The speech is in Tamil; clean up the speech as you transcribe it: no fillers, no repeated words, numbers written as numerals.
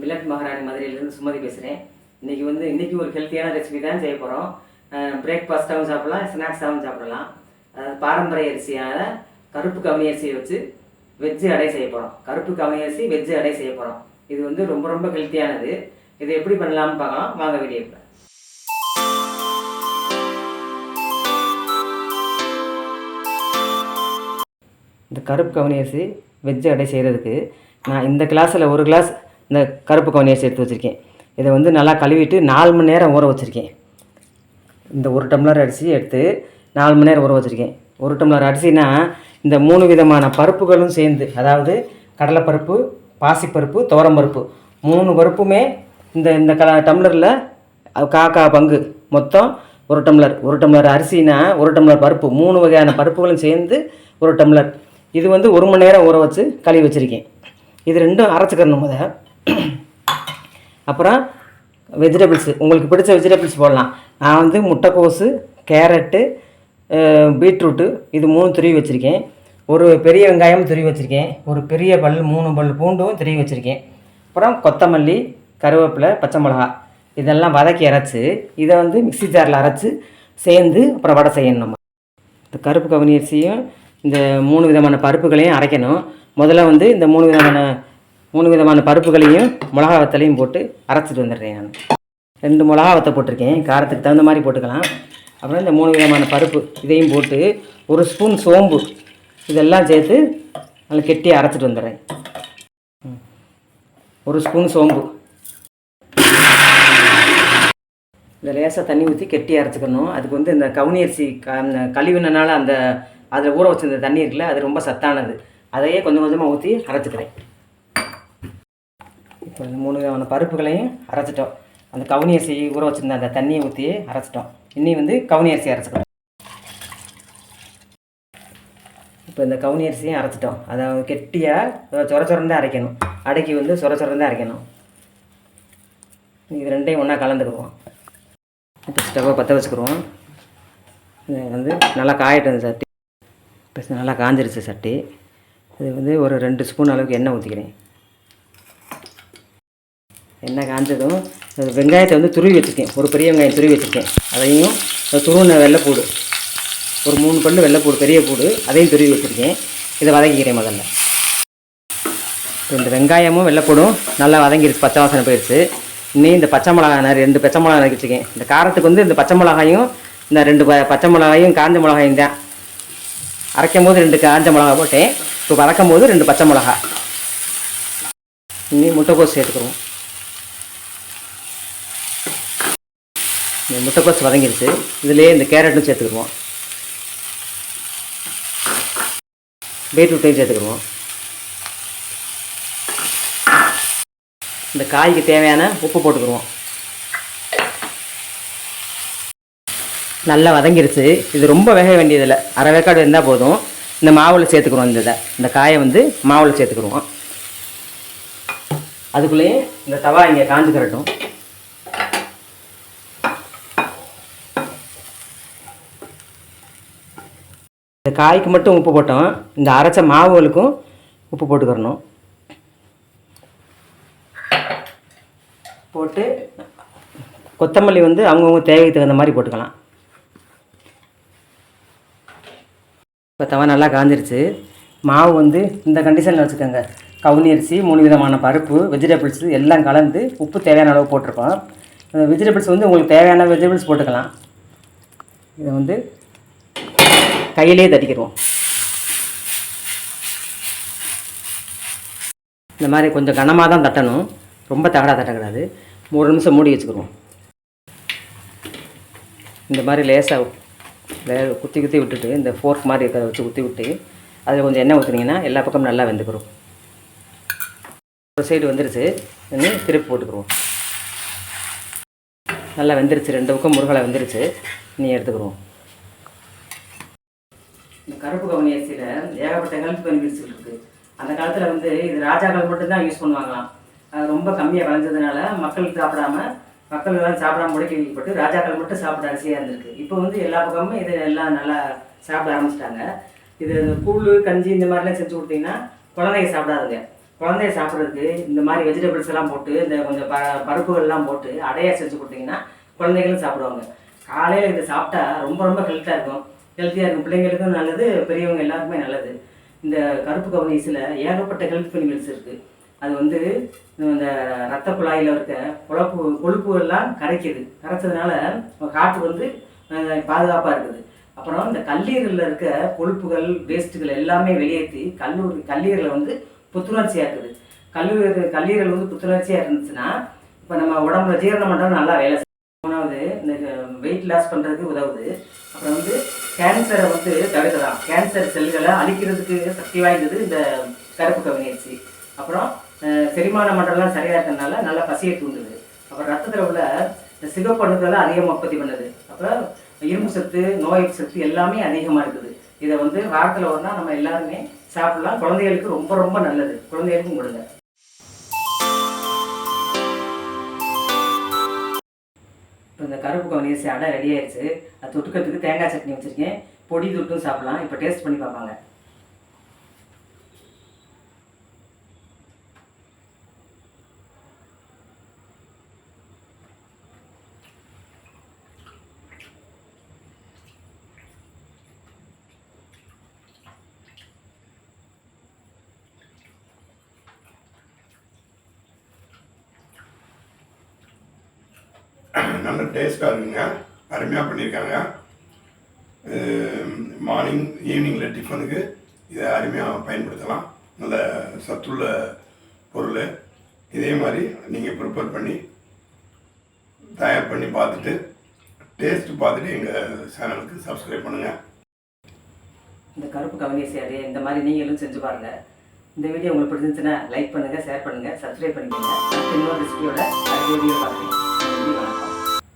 மில்லட் மகாராணி மதுரையிலேருந்து சுமதி பேசுகிறேன். இன்றைக்கி ஒரு ஹெல்த்தியான ரெசிபி தான் செய்ய போகிறோம். பிரேக்ஃபாஸ்ட்டாகவும் சாப்பிடலாம், ஸ்நாக்ஸாகவும் சாப்பிடலாம். அதாவது பாரம்பரிய அரிசியான கருப்பு கவுனி அரிசியை வச்சு வெஜ்ஜு அடை செய்ய போகிறோம். கருப்பு கவுனி அரிசி வெஜ்ஜு அடை செய்ய போகிறோம். இது ரொம்ப ரொம்ப ஹெல்த்தியானது. இதை எப்படி பண்ணலாம்னு பார்க்கலாம். வாங்க வீடியோக்குள்ள. இந்த கருப்பு கவுனி அரிசி வெஜ்ஜு அடை செய்கிறதுக்கு நான் இந்த கிளாஸில் ஒரு கிளாஸ் இந்த கருப்பு கவுனி அரிசி எடுத்து வச்சுருக்கேன். இதை நல்லா கழுவிட்டு 4 மணி நேரம் ஊற வச்சுருக்கேன். இந்த 1 டம்ளர் அரிசி எடுத்து 4 மணி நேரம் ஊற வச்சுருக்கேன். 1 டம்ளர் அரிசினா இந்த 3 விதமான பருப்புகளும் சேர்ந்து, அதாவது கடலைப்பருப்பு, பாசிப்பருப்பு, துவரம்பருப்பு 3 பருப்புமே இந்த டம்ளரில் காக்கா பங்கு. மொத்தம் 1 டம்ளர். 1 டம்ளர் அரிசினா 1 டம்ளர் பருப்பு, 3 வகையான பருப்புகளும் சேர்ந்து 1 டம்ளர். இது 1 மணி நேரம் ஊற வச்சு கழுவி வச்சுருக்கேன். இது ரெண்டும் அரைச்சிக்கிறணும் முத. அப்புறம் வெஜிடபிள்ஸு, உங்களுக்கு பிடிச்ச வெஜிடபிள்ஸ் போடலாம். நான் முட்டைக்கோஸு, கேரட்டு, பீட்ரூட்டு இது 3 துருவி வச்சுருக்கேன். ஒரு பெரிய வெங்காயம் துருவி வச்சுருக்கேன். ஒரு பெரிய 3 பல் பூண்டும் துருவி வச்சுருக்கேன். அப்புறம் கொத்தமல்லி, கருவேப்பிலை, பச்சை மிளகா இதெல்லாம் வதக்கி அரைச்சி இதை மிக்ஸி ஜாரில் அரைச்சி சேர்ந்து அப்புறம் வடை செய்யணும். நம்ம இந்த கருப்பு கவுனி அரிசியும் இந்த 3 விதமான பருப்புகளையும் அரைக்கணும். முதல்ல இந்த 3 விதமான பருப்புகளையும் மிளகா வத்தலையும் போட்டு அரைச்சிட்டு வந்துடுறேன். நான் 2 மிளகா வத்தை போட்டிருக்கேன். காரத்துக்கு தகுந்த மாதிரி போட்டுக்கலாம். அப்புறம் இந்த 3 விதமான பருப்பு இதையும் போட்டு 1 ஸ்பூன் சோம்பு இதெல்லாம் சேர்த்து நல்லா கெட்டி அரைச்சிட்டு வந்துடுறேன். 1 ஸ்பூன் சோம்பு இந்த லேசாக தண்ணி ஊற்றி கெட்டி அரைச்சிக்கணும். அதுக்கு இந்த கவுனி அரிசி கழுவினால அதில் ஊற வச்சிருந்த தண்ணி இருக்குல்ல, அது ரொம்ப சத்தானது. அதையே கொஞ்சம் கொஞ்சமாக ஊற்றி அரைச்சிக்கிறேன். இப்போ இந்த 3 விதமான பருப்புகளையும் அரைச்சிட்டோம். அந்த கவுனி அரிசி ஊற வச்சுருந்த அந்த தண்ணியை ஊற்றி அரைச்சிட்டோம். இன்னி கவுனி அரிசி அரைச்சிக்கிறோம். இப்போ இந்த கவுனி அரிசியும் அரைச்சிட்டோம். அதை கெட்டியாக சொரச்சொரந்தான் அரைக்கணும். அடைக்கி சொரச்சொரந்தான் அரைக்கணும். இது ரெண்டையும் ஒன்றா கலந்துக்குருவோம். இப்போ ஸ்டவ்வை பற்ற வச்சுக்கிடுவோம். இது நல்லா காயட்டும் சட்டி. இப்போ நல்லா காஞ்சிருச்சு சட்டி. இது ஒரு 2 ஸ்பூன் அளவுக்கு எண்ணெய் ஊற்றிக்கிறேன். எண்ணெய் காஞ்சதும் வெங்காயத்தை துருவி வச்சுருக்கேன். ஒரு பெரிய வெங்காயம் துருவி வச்சுருக்கேன். அதையும் துருவின வெள்ளைப்பூடு, ஒரு 3 பல்லு வெள்ளைப்பூடு, பெரிய பூடு, அதையும் துருவி வச்சுருக்கேன். இதை வதக்கிக்கிறேன் முதல்ல. இப்போ இந்த வெங்காயமும் வெள்ளைப்பூடும் நல்லா வதங்கிருச்சு, பச்சை வாசனை போயிடுச்சு. இன்னும் இந்த பச்சை மிளகாய் 2 பச்சை மிளகாய் நறுக்கி வச்சுருக்கேன். இந்த காரத்துக்கு இந்த பச்சை மிளகாயும் இந்த 2 பச்சை மிளகாயும் காஞ்ச மிளகாயும் தான். அரைக்கும் போது 2 காஞ்ச மிளகா போட்டேன். இப்போ வதக்கும் போது 2 பச்சை மிளகா. இன்னும் முட்டைக்கோஸ் சேர்த்துக்குறோம். இந்த முட்டைக்கோஸ் வதங்கிடுச்சு. இதுலேயே இந்த கேரட்டும் சேர்த்துக்குருவோம். பீட்ரூட்டையும் சேர்த்துக்குருவோம். இந்த காய்க்கு தேவையான உப்பு போட்டுக்குருவோம். நல்லா வதங்கிருச்சு. இது ரொம்ப வேக வேண்டியதில்லை, அரை வேக்காடு இருந்தால் போதும். இந்த மாவில் சேர்த்துக்குறோம். இந்த காயை மாவில் சேர்த்துக்குருவோம். அதுக்குள்ளேயே இந்த தவா இங்கே காஞ்சுக்கிறட்டும். இந்த காய்க்கு மட்டும் உப்பு போட்டோம். இந்த அரைச்ச மாவுகளுக்கும் உப்பு போட்டுக்கிறணும். போட்டு கொத்தமல்லி அவங்கவுங்க தேவைக்கு தகுந்த மாதிரி போட்டுக்கலாம். இப்போ தவா நல்லா காஞ்சிருச்சு. மாவு இந்த கண்டிஷனில் வச்சுக்கோங்க. கவுனி அரிசி, 3 விதமான பருப்பு, வெஜிடபிள்ஸு எல்லாம் கலந்து உப்பு தேவையான அளவு போட்டிருக்கோம். வெஜிடபிள்ஸ் உங்களுக்கு தேவையான வெஜிடபிள்ஸ் போட்டுக்கலாம். இதை கையிலே தட்டிக்கிடுவோம். இந்த மாதிரி கொஞ்சம் கனமாக தான் தட்டணும், ரொம்ப தகடாக தட்டக்கூடாது. 3 நிமிஷம் மூடி வச்சுக்கிடுவோம். இந்த மாதிரி லேசாக குத்தி விட்டுட்டு, இந்த ஃபோர்க் மாதிரி இருக்கிறத வச்சு குத்தி விட்டு அதில் கொஞ்சம் எண்ணெய் ஊற்றுனீங்கன்னா எல்லா பக்கமும் நல்லா வெந்துக்கிறோம். ஒரு சைடு வந்துருச்சு. இன்னும் திருப்பி போட்டுக்கிறோம். நல்லா வெந்துருச்சு. 2 பக்கம் முருகலை வெந்துருச்சு. நீ எடுத்துக்கிறோம். இந்த கருப்பு கவுனி அரிசியில் ஏகப்பட்ட ஹெல்த் பெனிஃபிட்ஸ் இருக்குது. அந்த காலத்தில் இது ராஜாக்கள் மட்டும்தான் யூஸ் பண்ணுவாங்களாம். ரொம்ப கம்மியாக விளைஞ்சதுனால மக்கள் எல்லாம் சாப்பிடாம கூட கேள்விப்பட்டு ராஜாக்கள் மட்டும் சாப்பிட அரிசியாக இருந்திருக்கு. இப்போ எல்லா பக்கமும் இது எல்லாம் நல்லா சாப்பிட ஆரம்பிச்சிட்டாங்க. இது கூழ், கஞ்சி இந்த மாதிரிலாம் செஞ்சு கொடுத்தீங்கன்னா குழந்தைங்க சாப்பிடாதுங்க. குழந்தைய சாப்பிட்றதுக்கு இந்த மாதிரி வெஜிடபிள்ஸ் எல்லாம் போட்டு இந்த கொஞ்சம் பருப்புகள்லாம் போட்டு அடையா செஞ்சு கொடுத்தீங்கன்னா குழந்தைகளும் சாப்பிடுவாங்க. காலையில் இதை சாப்பிட்டா ரொம்ப ரொம்ப ஹெல்த்தாக இருக்கும். பிள்ளைங்களுக்கும் நல்லது, பெரியவங்க எல்லாருக்குமே நல்லது. இந்த கருப்பு கவுனிஸில் ஏகப்பட்ட ஹெல்த் பெனிஃபிட்ஸ் இருக்குது. அது வந்து இந்த ரத்த குழாயில் இருக்க கொழுப்புகள்லாம் கரைச்சதுனால ஹார்ட் வந்து பாதுகாப்பாக இருக்குது. அப்புறம் இந்த கல்லீரலில் இருக்க கொழுப்புகள் வேஸ்ட்டுகள் எல்லாமே வெளியேற்றி கல்லீரலை வந்து புத்துணர்ச்சியாக இருக்குது. கல்லீரல் வந்து புத்துணர்ச்சியாக இருந்துச்சுன்னா இப்போ நம்ம உடம்புல ஜீரணம் பண்ணுறது நல்லா வேலை செய்யும். மூணாவது, இந்த வெயிட் லாஸ் பண்ணுறதுக்கு உதவுது. அப்புறம் வந்து கேன்சரை வந்து தடுக்கலாம். கேன்சர் செல்களை அழிக்கிறதுக்கு சக்தி வாய்ந்தது இந்த கருப்பு கவுனி அரிசி. அப்புறம் செரிமான மண்டலம் சரியாக இருக்கிறதுனால நல்லா பசியை தூண்டுது. அப்புறம் ரத்தத்தில் உள்ள சிகப்பு அணுக்களை அதிகமாக உற்பத்தி பண்ணுது. அப்புறம் இரும்பு சத்து, நோய் சத்து எல்லாமே அதிகமாக இருக்குது. இதை வந்து வாரத்தில் ஒரு நாள் நம்ம எல்லாருமே சாப்பிடலாம். குழந்தைகளுக்கு ரொம்ப ரொம்ப நல்லது. குழந்தைகளுக்கும் கொடுங்க. இப்போ இந்த கருப்பு கவுனி அரிசி அடை ரெடி ஆயிடுச்சு. அது தொட்டுக்கிறதுக்கு தேங்காய் சட்னி வச்சுருக்கேன். பொடி தொட்டும் சாப்பிடலாம். இப்போ டேஸ்ட் பண்ணி பார்ப்பாங்க. நல்ல டேஸ்ட்டாக இருக்குங்க. அருமையாக பண்ணியிருக்காங்க. மார்னிங் ஈவினிங்கில் டிஃபனுக்கு இதை அருமையாக பயன்படுத்தலாம். நல்ல சத்துள்ள பொருள். இதே மாதிரி நீங்கள் ப்ரிப்பேர் பண்ணி தயார் பண்ணி பார்த்துட்டு டேஸ்ட்டு பார்த்துட்டு எங்கள் சேனலுக்கு சப்ஸ்கிரைப் பண்ணுங்கள். இந்த கருப்பு கவுனி அரிசி அடை இந்த மாதிரி நீங்களும் செஞ்சு பாருங்கள். இந்த வீடியோ உங்களுக்கு பிடிச்சிருந்துச்சுன்னா லைக் பண்ணுங்கள், ஷேர் பண்ணுங்கள், சப்ஸ்கிரைப் பண்ணிக்கோங்க. இன்னொரு ரெசிபியோட அடுத்த வீடியோ பார்க்குறேன்.